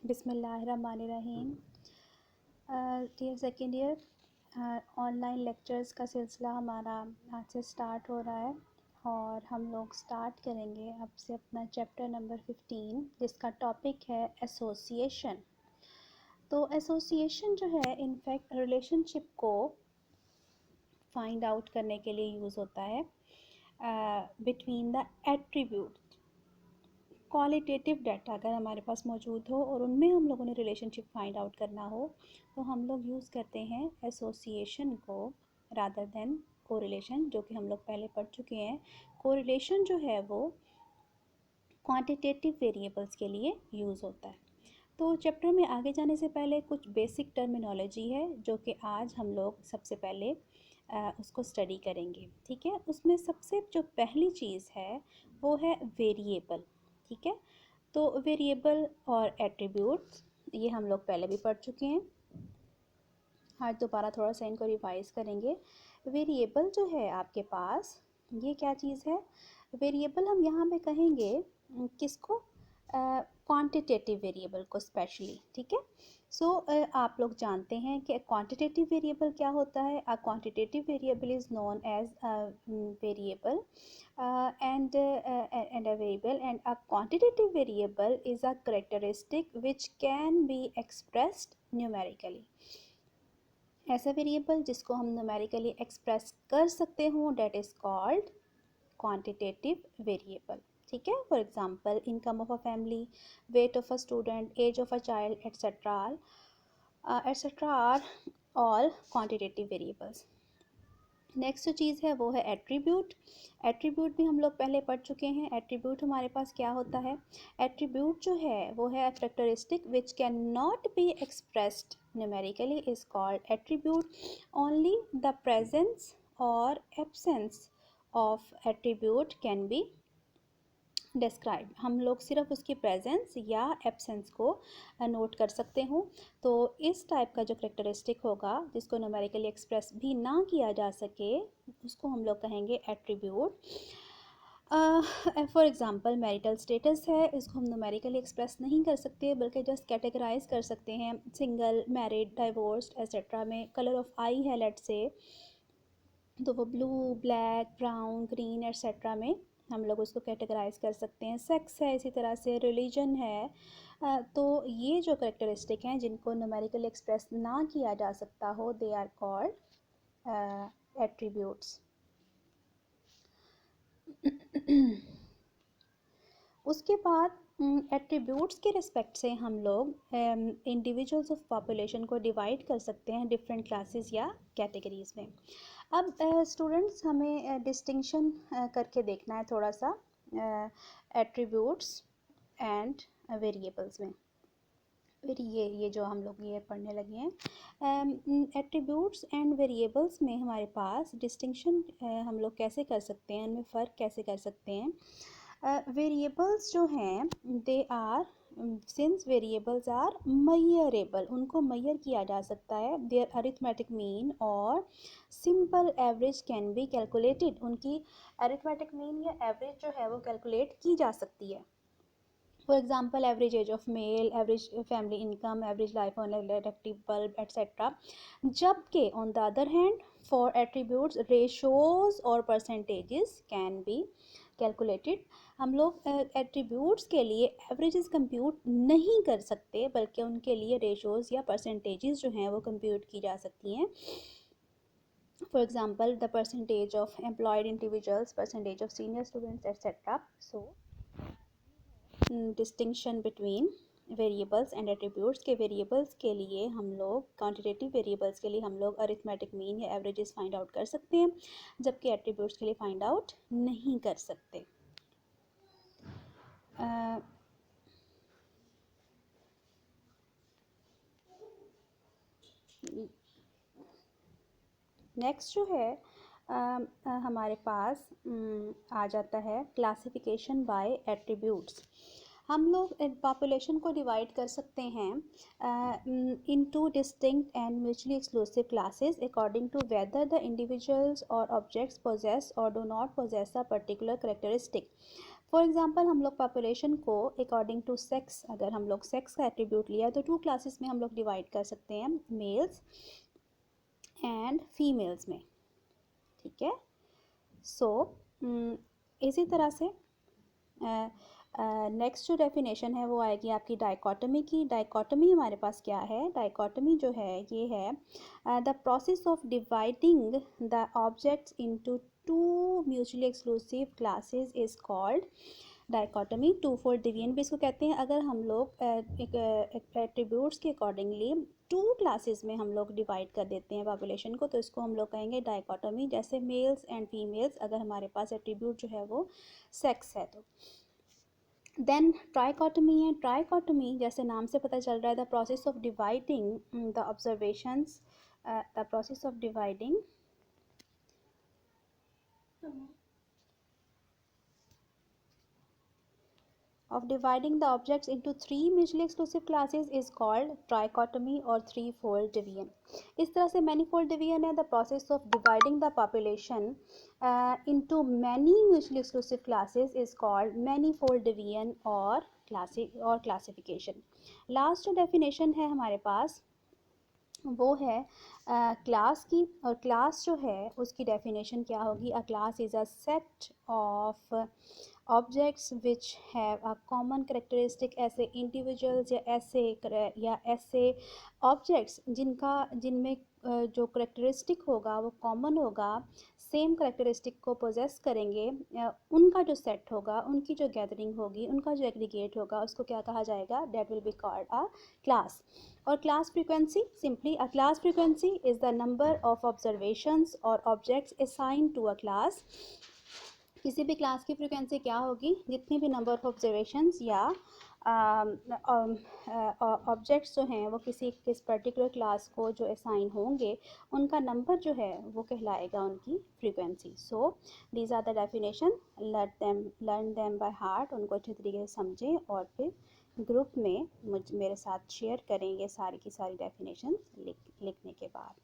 बिस्मिल्लाहिर्रहमानिर्रहीम। Dear second year, online lectures का सिलसिला हमारा आज से स्टार्ट हो रहा है और हम लोग स्टार्ट करेंगे अब से अपना चैप्टर नंबर 15, जिसका टॉपिक है एसोसिएशन। तो एसोसिएशन जो है इनफैक्ट रिलेशनशिप को फाइंड आउट करने के लिए यूज़ होता है between the attribute. Qualitative data अगर हमारे पास मौजूद हो और उनमें हम लोगों ने रिलेशनशिप फाइंड आउट करना हो तो हम लोग यूज़ करते हैं एसोसिएशन को रादर देन कोरिलेशन, जो कि हम लोग पहले पढ़ चुके हैं। कोरिलेशन जो है वो क्वांटिटेटिव वेरिएबल्स के लिए यूज़ होता है। तो चैप्टर में आगे जाने से पहले कुछ बेसिक टर्मिनोलॉजी है जो कि आज हम लोग सबसे पहले उसको स्टडी करेंगे, ठीक है। उसमें सबसे जो पहली चीज़ है वो है वेरिएबल, ठीक है। तो वेरिएबल और एट्रीब्यूट्स ये हम लोग पहले भी पढ़ चुके हैं, आज दोबारा थोड़ा सा इनको रिवाइज करेंगे। वेरिएबल जो है आपके पास ये क्या चीज़ है? वेरिएबल हम यहाँ पे कहेंगे किसको? क्वांटिटेटिव वेरिएबल को स्पेशली, ठीक है। सो आप लोग जानते हैं कि क्वांटिटेटिव वेरिएबल क्या होता है। A quantitative variable is known as variable and a variable, and a quantitative variable is a characteristic which can be expressed numerically। ऐसा वेरिएबल जिसको हम न्यूमेरिकली एक्सप्रेस कर सकते हो that is called quantitative variable, ठीक है। For example income of a family, weight of a student, age of a child etcetera are all quantitative variables. Next जो चीज़ है वो है एट्रीब्यूट। एट्रीब्यूट भी हम लोग पहले पढ़ चुके हैं। एट्रीब्यूट हमारे पास क्या होता है? एट्रीब्यूट जो है वो है characteristic which can not be expressed numerically is called attribute. Only the presence और absence of attribute can be describe. हम लोग सिर्फ उसकी प्रेजेंस या एब्सेंस को नोट कर सकते हो। तो इस टाइप का जो करेक्टरिस्टिक होगा जिसको न्यूमेरिकली एक्सप्रेस भी ना किया जा सके उसको हम लोग कहेंगे attribute. For example marital status है, इसको हम न्यूमेरिकली एक्सप्रेस नहीं कर सकते बल्कि जस्ट कैटेगराइज कर सकते हैं सिंगल, मैरिड, डाइवोर्स्ड एट्सेट्रा में। कलर ऑफ आई है लेट से, तो वो blue, black, brown, green etcetera में हम लोग उसको कैटेगराइज कर सकते हैं। सेक्स है इसी तरह से, रिलीजन है। तो ये जो करेक्टरिस्टिक हैं जिनको न्यूमेरिकली एक्सप्रेस ना किया जा सकता हो दे आर कॉल्ड एट्रीब्यूट्स। उसके बाद एट्रीब्यूट्स के रिस्पेक्ट से हम लोग इंडिविजुअल्स ऑफ पॉपुलेशन को डिवाइड कर सकते हैं डिफरेंट क्लासेस या कैटेगरीज में। अब स्टूडेंट्स हमें डिस्टिंक्शन करके देखना है थोड़ा सा एट्रीब्यूट्स एंड वेरिएबल्स में। फिर ये जो हम लोग ये पढ़ने लगे हैं एट्रीब्यूट्स एंड वेरिएबल्स में हमारे पास डिस्टिंक्शन हम लोग कैसे कर सकते हैं, उनमें फ़र्क कैसे कर सकते हैं। वेरिएबल्स जो हैं they are, since variables are measurable, उनको मैयर किया जा सकता है। देयर अरिथमेटिक मीन और simple average can be calculated, उनकी अरिथमेटिक मीन या एवरेज जो है वो कैलकुलेट की जा सकती है। For example average age of male, average family income, average life on electric bulb etcetera. जबकि on the other hand for attributes ratios और परसेंटेजेस कैन बी कैलकुलेटेड। हम लोग एट्रीब्यूट्स के लिए एवरेजेस कंप्यूट नहीं कर सकते बल्कि उनके लिए रेशोज या परसेंटेजेस जो हैं वो कंप्यूट की जा सकती हैं। For example the percentage of employed individuals, percentage of senior students etcetera. So distinction between variables and attributes के वेरिएबल्स के लिए हम लोग क्वांटिटेटिव वेरिएबल्स के लिए हम लोग अरिथमेटिक मीन या एवरेजेस फाइंड आउट कर सकते हैं, जबकि एट्रीब्यूट्स के लिए फाइंड आउट नहीं कर सकते। नेक्स्ट जो है हमारे पास आ जाता है क्लासिफिकेशन बाय एट्रीब्यूट्स। हम लोग पॉपुलेशन को डिवाइड कर सकते हैं in two distinct and mutually exclusive classes according to whether the individuals और ऑब्जेक्ट्स पोजेस और do not possess a particular characteristic. For example हम लोग पॉपुलेशन को अकॉर्डिंग टू सेक्स, अगर हम लोग सेक्स का एट्रीब्यूट लिया तो 2 क्लासेस में हम लोग डिवाइड कर सकते हैं, मेल्स एंड फीमेल्स में, ठीक है। सो इसी तरह से नेक्स्ट जो डेफिनेशन है वो आएगी आपकी डाइकोटमी की। डाइकोटमी हमारे पास क्या है? डाइकोटमी जो है ये है the process of dividing the objects into 2 mutually exclusive classes is called dichotomy. 2-fold division भी इसको कहते हैं। अगर हम लोग एट्रीब्यूट्स के अकॉर्डिंगली 2 क्लासेस में हम लोग डिवाइड कर देते हैं पॉपुलेशन को, तो इसको हम लोग कहेंगे डाइकोटमी। जैसे मेल्स एंड फीमेल्स, अगर हमारे पास एट्रीब्यूट जो है वो सेक्स है तो। देन ट्राइकोटमी है। ट्राइकोटमी जैसे नाम से पता चल रहा है the process of dividing the observations, the process of dividing the objects into 3 mutually exclusive classes is called trichotomy or 3-fold division. इस तरह से manifold division है the process of dividing the population into many mutually exclusive classes is called manifold division or classification. Last definition है हमारे पास वो है class की, और क्लास जो है उसकी डेफिनेशन क्या होगी? अ class is a set of objects which have a common characteristic, ऐसे इंडिविजुअल्स या ऐसे ऑब्जेक्ट्स जिनमें जो करेक्टरिस्टिक होगा वो कॉमन होगा, सेम करेक्टरिस्टिक को पोजेस करेंगे, उनका जो सेट होगा, उनकी जो गैदरिंग होगी, उनका जो एग्रीगेट होगा, उसको क्या कहा जाएगा? That will be called a class. और class frequency, simply a class frequency is the number of observations और objects assigned to a class. किसी भी क्लास की फ्रीक्वेंसी क्या होगी? जितने भी नंबर ऑफ ऑब्जर्वेशंस या ऑब्जेक्ट्स जो हैं वो किस पर्टिकुलर क्लास को जो असाइन होंगे, उनका नंबर जो है वो कहलाएगा उनकी फ्रीक्वेंसी। So these are the definition, learn them by heart, उनको अच्छे तरीके से समझें और फिर ग्रुप में मेरे साथ शेयर करें ये सारी की सारी डेफिनेशन लिखने के बाद।